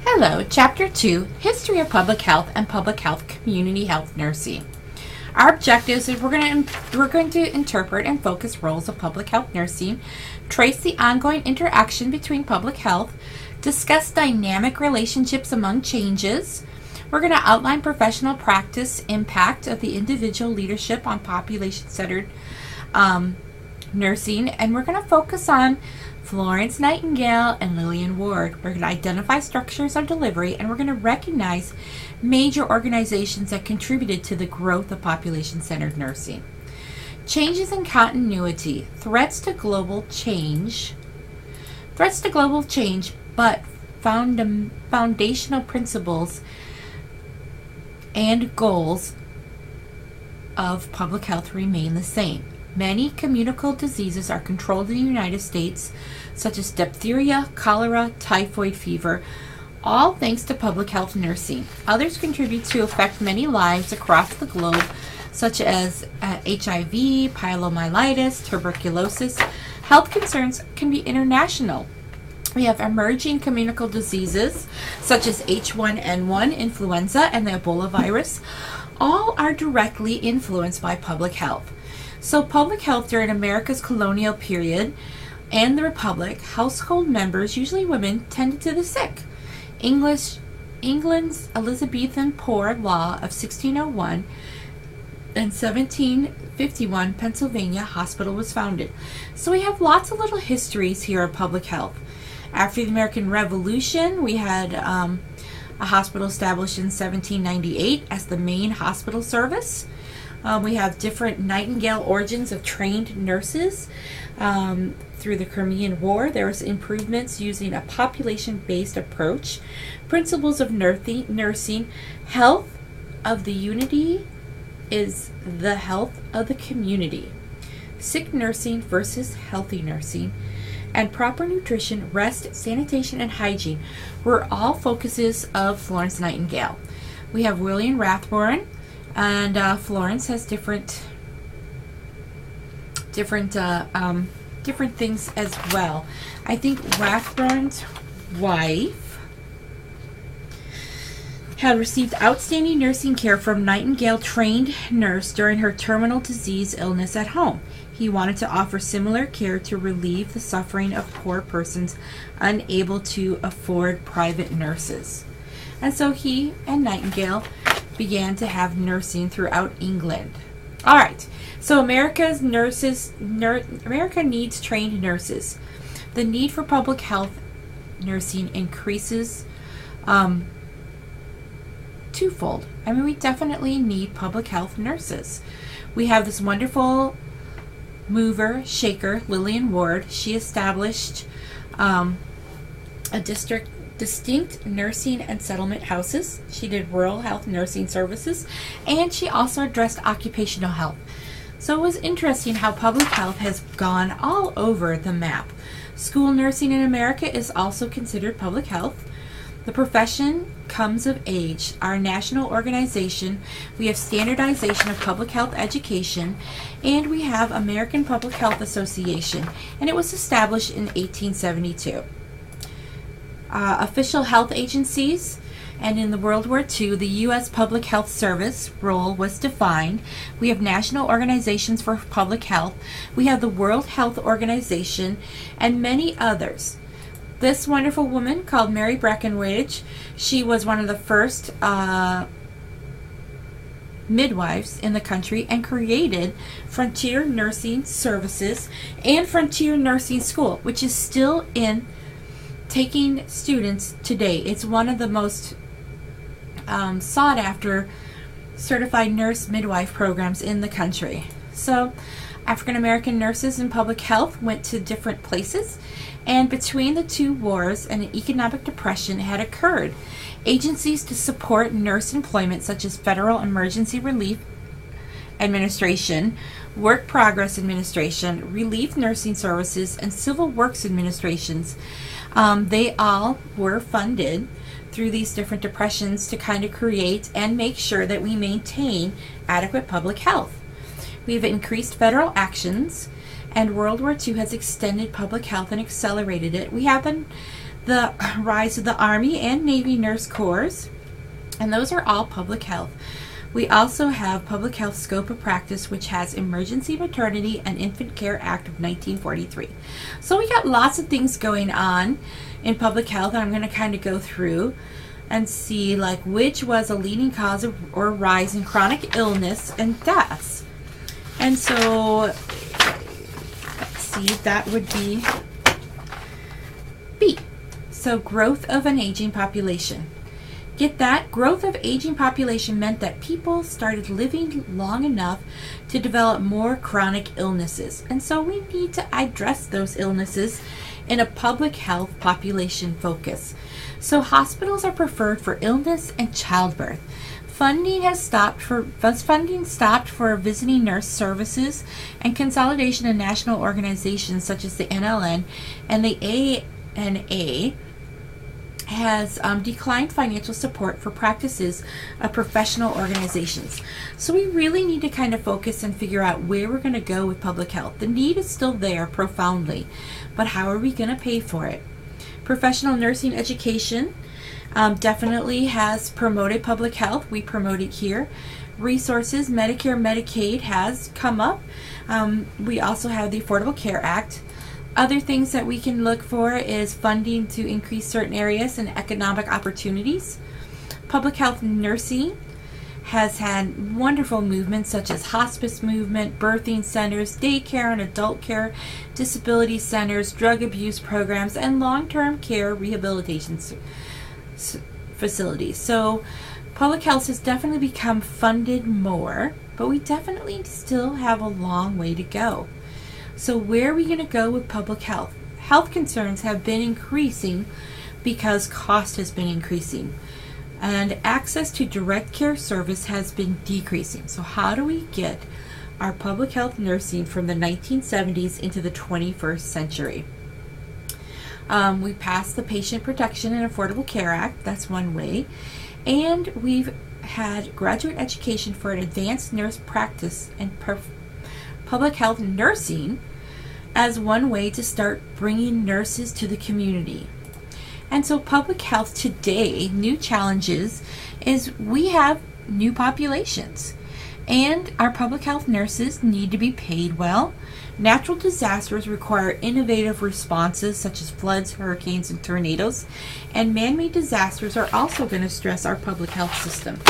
Hello, Chapter 2, History of Public Health and Public Health Community Health Nursing. Our objectives is we're going to interpret and focus roles of public health nursing, trace the ongoing interaction between public health, discuss dynamic relationships among changes. We're going to outline professional practice impact of the individual leadership on population-centered nursing, and we're going to focus on Florence Nightingale and Lillian Ward. We're going to identify structures of delivery, and we're going to recognize major organizations that contributed to the growth of population-centered nursing. Changes in continuity, threats to global change, but foundational principles and goals of public health remain the same. Many communicable diseases are controlled in the United States, such as diphtheria, cholera, typhoid fever, all thanks to public health nursing. Others contribute to affect many lives across the globe, such as HIV, poliomyelitis, tuberculosis. Health concerns can be international. We have emerging communicable diseases, such as H1N1, influenza, and the Ebola virus. All are directly influenced by public health. So public health during America's colonial period and the Republic, household members, usually women, tended to the sick. England's Elizabethan Poor Law of 1601 and 1751 Pennsylvania Hospital was founded. So we have lots of little histories here of public health. After the American Revolution, we had a hospital established in 1798 as the main hospital service. We have different Nightingale origins of trained nurses. Through the Crimean War, there was improvements using a population-based approach. Principles of nursing. Health of the unity is the health of the community. Sick nursing versus healthy nursing. And proper nutrition, rest, sanitation, and hygiene were all focuses of Florence Nightingale. We have William Rathbone, and Florence has different things as well. I think Rathbone's wife had received outstanding nursing care from Nightingale-trained nurse during her terminal disease illness at home. He wanted to offer similar care to relieve the suffering of poor persons unable to afford private nurses. And so he and Nightingale began to have nursing throughout England. All right, so America needs trained nurses. The need for public health nursing increases twofold. I mean, we definitely need public health nurses. We have this wonderful mover, shaker, Lillian Ward. She established a distinct nursing and settlement houses. She did rural health nursing services, and she also addressed occupational health. So it was interesting how public health has gone all over the map. School nursing in America is also considered public health. The profession comes of age. Our national organization, we have standardization of public health education, and we have American Public Health Association, and it was established in 1872. Official health agencies, and in the World War II, the U.S. Public Health Service role was defined. We have national organizations for public health. We have the World Health Organization and many others. This wonderful woman called Mary Breckinridge, she was one of the first midwives in the country and created Frontier Nursing Services and Frontier Nursing School, which is still in taking students today. It's one of the most sought after certified nurse midwife programs in the country. So African American nurses in public health went to different places, and between the two wars and an economic depression had occurred. Agencies to support nurse employment, such as Federal Emergency Relief Administration, Work Progress Administration, Relief Nursing Services, and Civil Works Administrations, they all were funded through these different depressions to kind of create and make sure that we maintain adequate public health. We have increased federal actions, and World War II has extended public health and accelerated it. We have the the rise of the Army and Navy Nurse Corps, and those are all public health. We also have Public Health Scope of Practice, which has Emergency Maternity and Infant Care Act of 1943. So we got lots of things going on in public health. I'm going to kind of go through and see like which was a leading cause of or rise in chronic illness and deaths. And so let's see, that would be B. So growth of an aging population. Get that? Growth of aging population meant that people started living long enough to develop more chronic illnesses. And so we need to address those illnesses in a public health population focus. So hospitals are preferred for illness and childbirth. Funding stopped for visiting nurse services, and consolidation of national organizations such as the NLN and the ANA has declined financial support for practices of professional organizations. So we really need to kind of focus and figure out where we're going to go with public health. The need is still there profoundly, but how are we going to pay for it? Professional nursing education definitely has promoted public health. We promote it here. Resources, Medicare, Medicaid has come up. We also have the Affordable Care Act. Other things that we can look for is funding to increase certain areas and economic opportunities. Public health nursing has had wonderful movements such as hospice movement, birthing centers, daycare and adult care, disability centers, drug abuse programs, and long-term care rehabilitation facilities. So public health has definitely become funded more, but we definitely still have a long way to go. So where are we going to go with public health? Health concerns have been increasing because cost has been increasing, and access to direct care service has been decreasing. So how do we get our public health nursing from the 1970s into the 21st century? We passed the Patient Protection and Affordable Care Act. That's one way. And we've had graduate education for an advanced nurse practice and public health nursing as one way to start bringing nurses to the community. And so public health today, new challenges is we have new populations, and our public health nurses need to be paid well. Natural disasters require innovative responses such as floods, hurricanes, and tornadoes, and man-made disasters are also going to stress our public health system.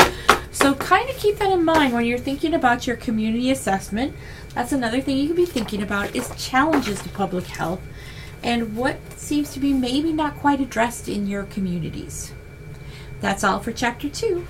So kind of keep that in mind when you're thinking about your community assessment. That's another thing you can be thinking about is challenges to public health and what seems to be maybe not quite addressed in your communities. That's all for Chapter 2.